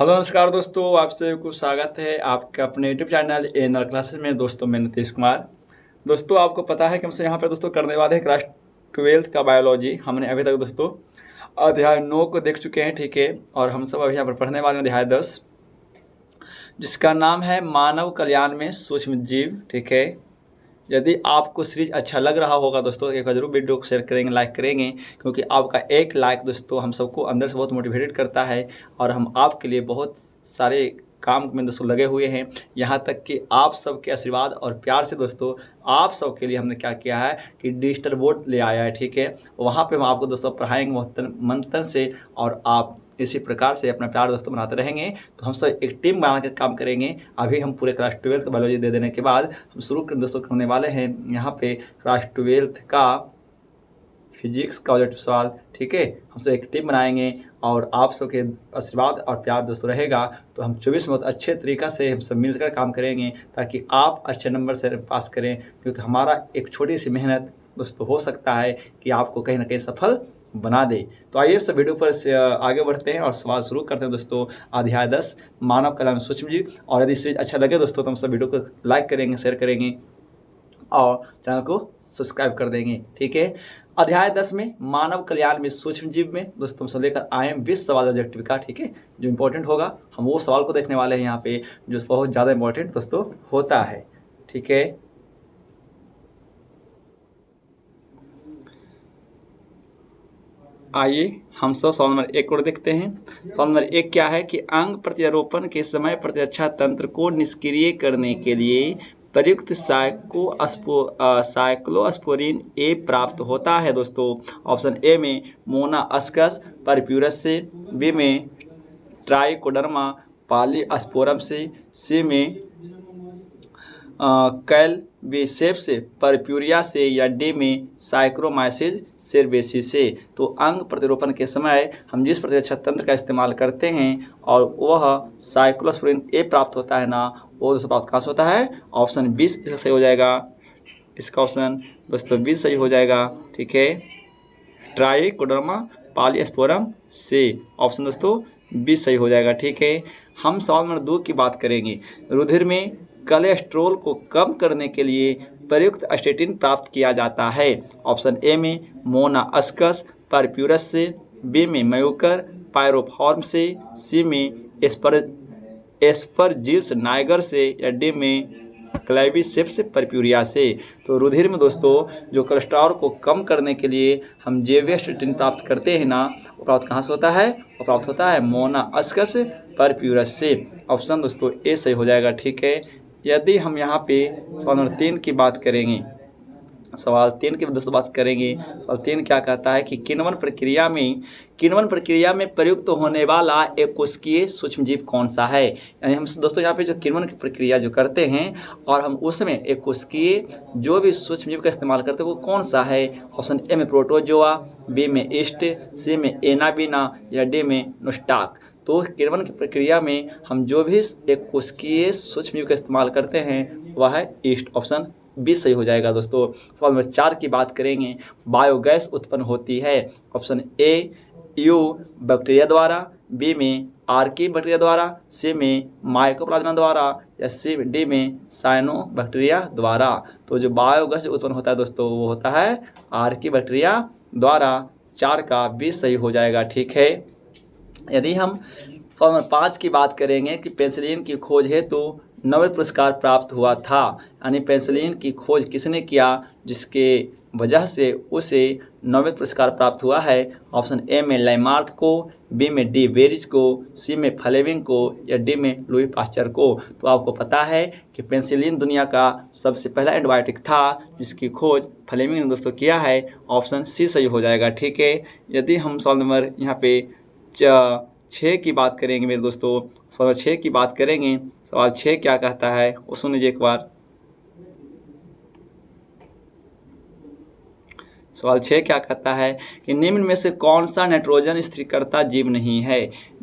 Hello नमस्कार दोस्तों, आप सभी को स्वागत है आपके अपने यूट्यूब चैनल एनआर क्लासेस में। दोस्तों मैं नीतीश कुमार। दोस्तों आपको पता है कि हमसे यहाँ पे दोस्तों करने वाले हैं क्लास 12th का बायोलॉजी। हमने अभी तक दोस्तों अध्याय 9 को देख चुके हैं, ठीक है। और हम सब अभी यहाँ पर पढ़ने वाले हैं अध्याय 10, जिसका नाम है मानव कल्याण में सूक्ष्म जीव, ठीक है। यदि आपको सीरीज अच्छा लग रहा होगा दोस्तों, एक बार जरूर वीडियो को शेयर करेंगे, लाइक करेंगे, क्योंकि आपका एक लाइक दोस्तों हम सबको अंदर से बहुत मोटिवेटेड करता है। और हम आपके लिए बहुत सारे काम में दोस्तों लगे हुए हैं। यहाँ तक कि आप सबके आशीर्वाद और प्यार से दोस्तों आप सबके लिए हमने क्या किया है कि डिजिटल बोर्ड ले आया है, ठीक है। वहाँ पे हम आपको दोस्तों पढ़ाएंगे बहुत मंथन से, और आप इसी प्रकार से अपना प्यार दोस्तों बनाते रहेंगे। तो हम सब एक टीम बना के काम करेंगे। अभी हम पूरे क्लास 12th का बायोलॉजी दे देने के बाद हम शुरू दोस्तों करने वाले हैं यहाँ पे क्लास 12th का फिजिक्स का ऑब्जेक्टिव सवाल, ठीक है। हम सब एक टीम बनाएंगे और आप सबके आशीर्वाद और प्यार दोस्तों रहेगा तो हम 24 में बहुत अच्छे तरीक़ा से हम सब मिलकर काम करेंगे, ताकि आप अच्छे नंबर से पास करें। क्योंकि हमारा एक छोटी सी मेहनत दोस्तों हो सकता है कि आपको कहीं ना कहीं सफल बना दे। तो आइए सब वीडियो पर आगे बढ़ते हैं और सवाल शुरू करते हैं दोस्तों। अध्याय 10 मानव कल्याण में सूक्ष्म जीव। और यदि सीरीज अच्छा लगे दोस्तों तो हम सब वीडियो को लाइक करेंगे, शेयर करेंगे और चैनल को सब्सक्राइब कर देंगे, ठीक है। अध्याय 10 में मानव कल्याण में सूक्ष्म जीव में दोस्तों हम सब लेकर आए हैं 20 सवाल ऑब्जेक्टिव का, ठीक है। जो इंपॉर्टेंट होगा हम वो सवाल को देखने वाले हैं यहाँ पे, जो बहुत ज़्यादा इंपॉर्टेंट दोस्तों होता है, ठीक है। आइए हम सब सवाल नंबर 1 को देखते हैं। सवाल नंबर 1 क्या है कि अंग प्रत्यारोपण के समय प्रतिरक्षा तंत्र को निष्क्रिय करने के लिए प्रयुक्त साइक्लोस्पोरिन ए प्राप्त होता है दोस्तों। ऑप्शन ए में मोनास्कस परप्यूरस से, बी में ट्राइकोडर्मा पॉलीस्पोरम से, सी में कैलबिसेप्स परप्यूरिया से, या डी में साइक्रोमाइसिस सेरबेसी से। तो अंग प्रतिरोपण के समय हम जिस प्रतिरक्षा तंत्र का इस्तेमाल करते हैं और वह साइक्लोस्पोरिन ए प्राप्त होता है ना, वो दोस्तों प्राप्त कहाँ से होता है? ऑप्शन 20 इसका सही हो जाएगा। इसका ऑप्शन दोस्तों 20 सही हो जाएगा, ठीक है। ट्राइकोडर्मा पॉलीस्पोरम से ऑप्शन दोस्तों 20 सही हो जाएगा, ठीक है। हम सवाल नंबर 2 की बात करेंगे। रुधिर में कोलेस्ट्रॉल को कम करने के लिए प्रयुक्त स्टेटिन प्राप्त किया जाता है। ऑप्शन ए में मोनास्कस परप्यूरस से, बी में म्यूकर पायरोफॉर्म से, सी में एस्परजिल्स नाइगर से, या डी में क्लेविसेप्स परप्यूरिया से। तो रुधिर में दोस्तों जो कोलेस्ट्रॉल को कम करने के लिए हम जे स्टेटिन प्राप्त करते हैं ना, वो प्राप्त कहाँ से होता है? वो प्राप्त होता है मोनास्कस परप्यूरस से। ऑप्शन दोस्तों ए सही हो जाएगा, ठीक है। यदि हम यहाँ पे सवाल नंबर 3 की बात करेंगे, सवाल 3 की दोस्तों बात करेंगे। सवाल 3 क्या कहता है कि किण्वन प्रक्रिया में प्रयुक्त होने वाला एक कोशिकीय सूक्ष्मजीव कौन सा है। यानी हम दोस्तों यहाँ पे जो किण्वन की प्रक्रिया जो करते हैं और हम उसमें एक कोशिकीय जो भी सूक्ष्मजीव का इस्तेमाल करते हैं वो कौन सा है। ऑप्शन ए में प्रोटोजोआ, बी में ईस्ट, सी में एनाबिना, या डी में नोस्टाक। तो किण्वन की प्रक्रिया में हम जो भी एक कोशिकीय सूक्ष्मजीव का इस्तेमाल करते हैं वह है ईस्ट। ऑप्शन 20 सही हो जाएगा दोस्तों। सवाल नंबर 4 की बात करेंगे। बायोगैस उत्पन्न होती है। ऑप्शन ए यू बैक्टीरिया द्वारा, बी में आर्की बैक्टीरिया द्वारा, सी में माइकोप्लाज्मा द्वारा, या सी डी में साइनो बैक्टीरिया द्वारा। तो जो बायोगैस उत्पन्न होता है दोस्तों वो होता है आर्की बैक्टीरिया द्वारा। 4 का 20 सही हो जाएगा, ठीक है। यदि हम सवाल नंबर 5 की बात करेंगे कि पेनिसिलिन की खोज हेतु नोबेल पुरस्कार प्राप्त हुआ था। यानी पेनिसिलिन की खोज किसने किया जिसके वजह से उसे नोबेल पुरस्कार प्राप्त हुआ है। ऑप्शन ए में लैमार्क को, बी में डी वेरिज को, सी में फ्लेमिंग को, या डी में लुई पास्चर को। तो आपको पता है कि पेनिसिलिन दुनिया का सबसे पहला एंटीबायोटिक था जिसकी खोज फ्लेमिंग ने दोस्तों किया है। ऑप्शन सी सही हो जाएगा, ठीक है। यदि हम सवाल नंबर यहाँ पे 6 की बात करेंगे मेरे दोस्तों, सवाल 6 की बात करेंगे। सवाल 6 क्या कहता है वो सुन लीजिए एक बार। सवाल 6 क्या कहता है कि निम्न में से कौन सा नाइट्रोजन स्थिरकर्ता जीव नहीं है।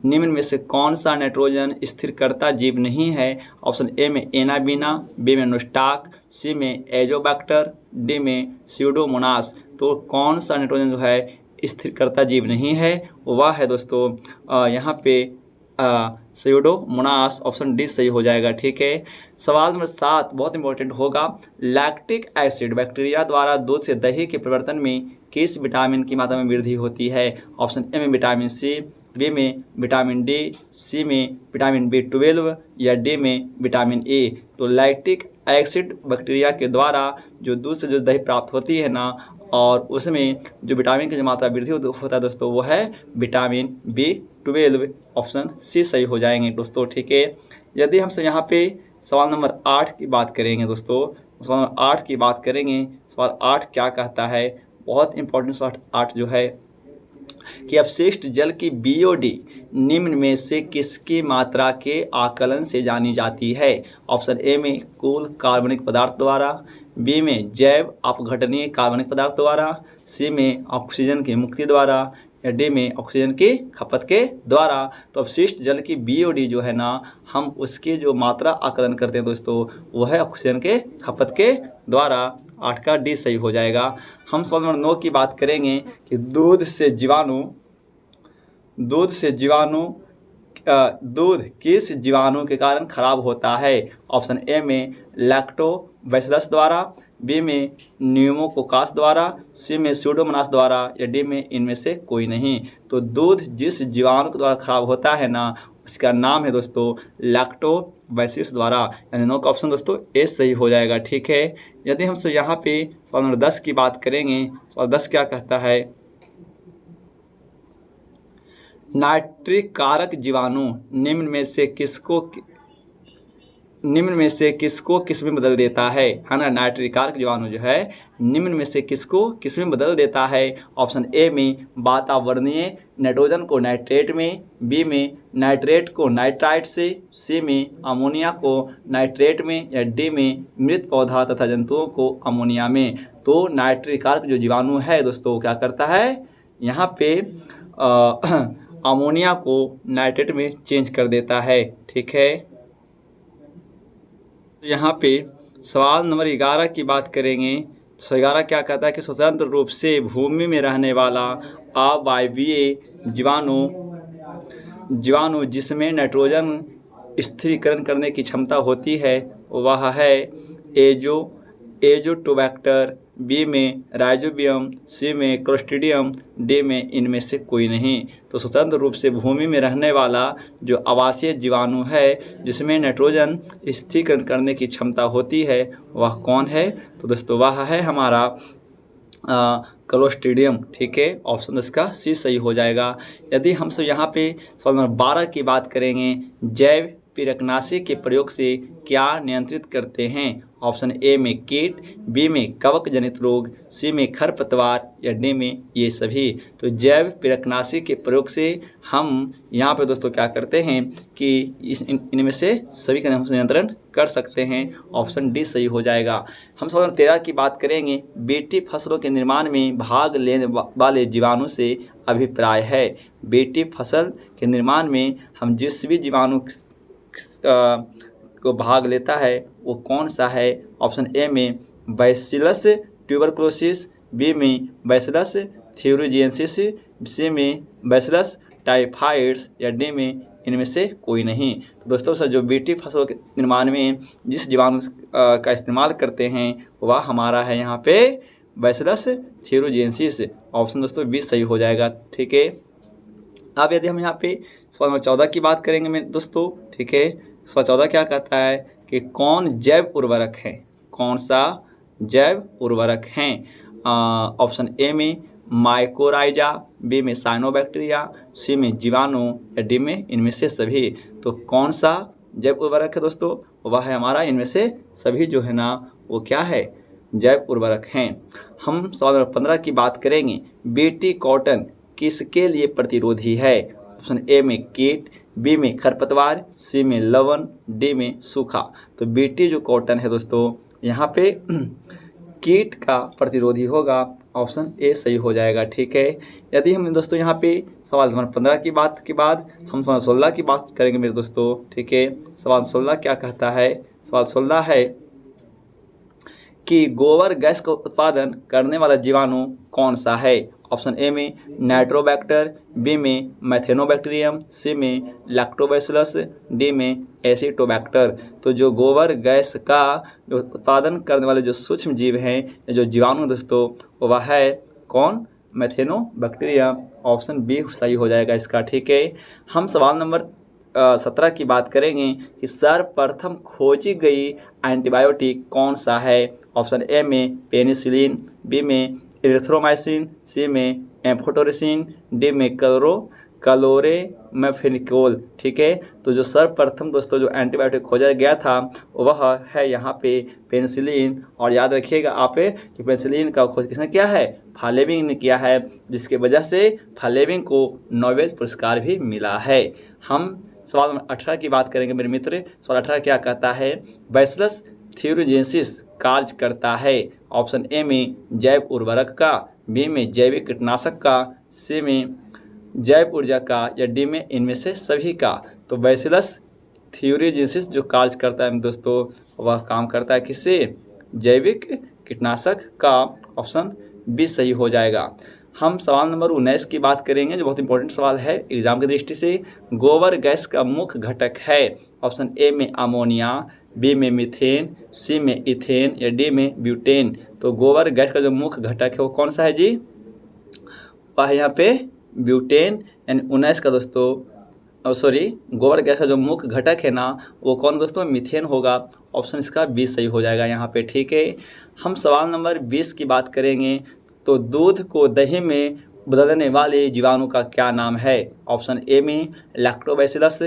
निम्न में से कौन सा नाइट्रोजन स्थिरकर्ता जीव नहीं है। ऑप्शन ए में एनाबिना, बी में नोस्टाक, सी में एजोबैक्टर, डी में स्यूडोमोनास। तो कौन सा नाइट्रोजन जो है स्थिरकर्ता जीव नहीं है वह है दोस्तों यहाँ पे स्यूडोमोनास, ऑप्शन डी सही हो जाएगा। ठीक है, सवाल नंबर 7 बहुत इंपॉर्टेंट होगा। लैक्टिक एसिड बैक्टीरिया द्वारा दूध से दही के परिवर्तन में किस विटामिन की मात्रा में वृद्धि होती है? ऑप्शन ए में विटामिन सी, बी में विटामिन डी, सी में विटामिन B12 या डी में विटामिन ए। तो लैक्टिक एसिड बैक्टीरिया के द्वारा जो दूध से जो दही प्राप्त होती है ना, और उसमें जो विटामिन की जो मात्रा वृद्धि होता है दोस्तों, वो है विटामिन B12, ऑप्शन सी सही हो जाएंगे दोस्तों। ठीक है, यदि हमसे यहाँ पे सवाल नंबर 8 की बात करेंगे दोस्तों, सवाल नंबर 8 की बात करेंगे, सवाल 8 क्या कहता है? बहुत इंपॉर्टेंट सवाल 8 जो है कि अपशिष्ट जल की BOD निम्न में से किसकी मात्रा के आकलन से जानी जाती है? ऑप्शन ए में कुल कार्बनिक पदार्थ द्वारा, बी में जैव अपघटनीय कार्बनिक पदार्थ द्वारा, सी में ऑक्सीजन की मुक्ति द्वारा या डी में ऑक्सीजन की खपत के द्वारा। तो अपशिष्ट जल की BOD जो है ना, हम उसकी जो मात्रा आकलन करते हैं दोस्तों, वो है ऑक्सीजन के खपत के द्वारा। 8 का डी सही हो जाएगा। हम सवाल नंबर 9 की बात करेंगे कि दूध किस जीवाणु के कारण खराब होता है? ऑप्शन ए में लैक्टोबैसिलस द्वारा, बी में न्यूमोकोकस द्वारा, सी में स्यूडोमोनास द्वारा या डी में इनमें से कोई नहीं। तो दूध जिस जीवाणु के द्वारा खराब होता है ना, उसका नाम है दोस्तों लैक्टोबैसिलस द्वारा, यानी 9 का ऑप्शन दोस्तों ए सही हो जाएगा। ठीक है, यदि हमसे यहाँ पे सवाल नंबर 10 की बात करेंगे, सवाल 10 क्या कहता है? नाइट्रिक कारक जीवाणु निम्न में से किसको किस में बदल देता है ना? नाइट्रिक कारक जीवाणु जो है निम्न में से किसको किस में बदल देता है? ऑप्शन ए में वातावरणीय नाइट्रोजन को नाइट्रेट में, बी में नाइट्रेट को नाइट्राइट से, सी में अमोनिया को नाइट्रेट में या डी में मृत पौधा तथा जंतुओं को अमोनिया में। तो नाइट्रिक कारक जो जीवाणु है दोस्तों क्या करता है? यहाँ पे अमोनिया को नाइट्रेट में चेंज कर देता है। ठीक है, तो यहाँ पे सवाल नंबर 11 की बात करेंगे। तो 11 क्या कहता है कि स्वतंत्र रूप से भूमि में रहने वाला अवायवीय जीवाणु जिसमें नाइट्रोजन स्थिरीकरण करने की क्षमता होती है, वह है एजोटोबैक्टर, बी में राइजोबियम, सी में क्लोस्ट्रीडियम, डी में इनमें से कोई नहीं। तो स्वतंत्र रूप से भूमि में रहने वाला जो आवासीय जीवाणु है जिसमें नाइट्रोजन स्थिरीकरण करने की क्षमता होती है, वह कौन है? तो दोस्तों वह है हमारा क्लोस्ट्रीडियम। ठीक है, ऑप्शन इसका सी सही हो जाएगा। यदि हमसे यहाँ पे सवाल नंबर 12 की बात करेंगे, जैव पिरकनाशी के प्रयोग से क्या नियंत्रित करते हैं? ऑप्शन ए में कीट, बी में कवक जनित रोग, सी में खरपतवार या डी में ये सभी। तो जैव पिरकनाशी के प्रयोग से हम यहाँ पे दोस्तों क्या करते हैं कि इनमें से सभी का नियंत्रण कर सकते हैं। ऑप्शन डी सही हो जाएगा। हम सवाल 13 की बात करेंगे, बेटी फसलों के निर्माण में भाग लेने वाले जीवाणु से अभिप्राय है। बेटी फसल के निर्माण में हम जिस भी जीवाणु को भाग लेता है वो कौन सा है? ऑप्शन ए में बैसिलस ट्यूबरकुलोसिस, बी में बैसिलस थ्यूरिजिएंसिस, सी में बैसिलस टाइफाइड्स या डी में इनमें से कोई नहीं। तो दोस्तों सर जो बेटी फसलों के निर्माण में जिस जीवाणु का इस्तेमाल करते हैं वह हमारा है यहाँ पे बैसिलस थ्यूरिजिएंसिस। ऑप्शन दोस्तों बी सही हो जाएगा। ठीक है, अब यदि हम यहाँ पे सवाल नंबर 14 की बात करेंगे मेरे दोस्तों। ठीक है, सवाल 14 क्या कहता है कि कौन जैव उर्वरक है? कौन सा जैव उर्वरक हैं? ऑप्शन ए में माइकोराइजा, बी में साइनोबैक्टीरिया, सी में जीवाणु या डी में इनमें से सभी। तो कौन सा जैव उर्वरक है दोस्तों? वह है हमारा इनमें से सभी जो है ना, वो क्या है? जैव उर्वरक हैं। हम सवाल नंबर 15 की बात करेंगे, बीटी कॉटन किसके लिए प्रतिरोधी है? ऑप्शन ए में कीट, बी में खरपतवार, सी में लवण, डी में सूखा। तो बीटी जो कॉटन है दोस्तों यहाँ पे कीट का प्रतिरोधी होगा। ऑप्शन ए सही हो जाएगा। ठीक है, यदि हम दोस्तों यहाँ पे सवाल नंबर 15 की बात के बाद हम सवाल 16 की बात करेंगे मेरे दोस्तों। ठीक है, सवाल 16 क्या कहता है? सवाल 16 है कि गोबर गैस का उत्पादन करने वाला जीवाणु कौन सा है? ऑप्शन ए में नाइट्रोबैक्टर, बी में मैथेनोबैक्टीरियम, सी में लैक्टोबैसिलस, डी में एसिटोबैक्टर। तो जो गोबर गैस का जो उत्पादन करने वाले जो सूक्ष्म जीव हैं, जो जीवाणु दोस्तों, वह है कौन? मैथेनोबैक्टीरियम। ऑप्शन बी सही हो जाएगा इसका। ठीक है, हम सवाल नंबर 17 की बात करेंगे कि सर्वप्रथम खोजी गई एंटीबायोटिक कौन सा है? ऑप्शन ए में पेनिसिलिन, बी में इरिथ्रोमाइसिन, सी में एम्फोटेरिसिन, डी में क्लोरेमेफेनिकोल। ठीक है, तो जो सर्वप्रथम दोस्तों जो एंटीबायोटिक खोजा गया था वह है यहाँ पे पेनिसिलिन। और याद रखिएगा आप कि पेनिसिलिन का खोज किसने किया है? फालेमिंग ने किया है, जिसकी वजह से फालेमिंग को नोबेल पुरस्कार भी मिला है। हम सवाल नंबर 18 की बात करेंगे मेरे मित्र। सवाल 18 क्या कहता है? बैसिलस थ्यूरोजेंसिस कार्य करता है। ऑप्शन ए में जैव उर्वरक का, बी में जैविक कीटनाशक का, सी में जैव ऊर्जा का, या डी में इनमें से सभी का। तो बैसिलस थ्यूरोजेंसिस जो कार्य करता है दोस्तों, वह काम करता है किससे? जैविक कीटनाशक का। ऑप्शन बी सही हो जाएगा। हम सवाल नंबर 19 की बात करेंगे, जो बहुत इंपॉर्टेंट सवाल है एग्जाम की दृष्टि से। गोबर गैस का मुख्य घटक है। ऑप्शन ए में अमोनिया, बी में मीथेन, सी में इथेन, या डी में ब्यूटेन। तो गोबर गैस का जो मुख्य घटक है वो कौन सा है जी? वह यहाँ पे ब्यूटेन। यानी 19 का दोस्तों गोबर गैस का जो मुख्य घटक है ना, वो कौन दोस्तों? मीथेन होगा। ऑप्शन इसका 20 सही हो जाएगा यहाँ पे। ठीक है, हम सवाल नंबर 20 की बात करेंगे। तो दूध को दही में बदलने वाले जीवाणु का क्या नाम है? ऑप्शन ए में लैक्टोबैसिलस,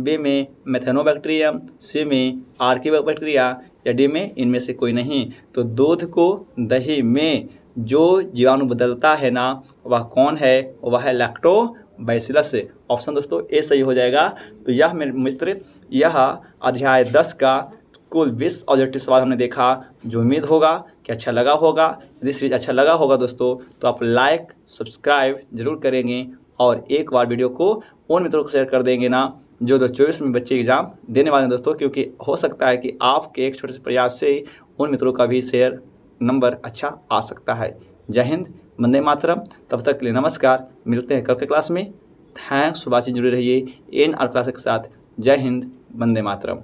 बी में मैथेनोबैक्टीरियम, सी में आर्किबैक्टीरिया, या डी में इनमें से कोई नहीं। तो दूध को दही में जो जीवाणु बदलता है ना, वह कौन है? वह है लैक्टोबैसिलस। ऑप्शन दोस्तों ए सही हो जाएगा। तो यह मेरे मित्र, यह अध्याय 10 का कुल 20 ऑब्जेक्टिव सवाल हमने देखा, जो उम्मीद होगा कि अच्छा लगा होगा। यदि सीरीज अच्छा लगा होगा दोस्तों, तो आप लाइक सब्सक्राइब जरूर करेंगे और एक बार वीडियो को उन मित्रों को शेयर कर देंगे ना जो 2024 में बच्चे एग्जाम देने वाले हैं दोस्तों, क्योंकि हो सकता है कि आपके एक छोटे से प्रयास से उन मित्रों का भी शेयर नंबर अच्छा आ सकता है। जय हिंद, वंदे मातरम। तब तक के लिए नमस्कार, मिलते हैं कल के क्लास में। थैंक्स, सुबह से जुड़े रहिए एन आर क्लास के साथ। जय हिंद, वंदे मातरम।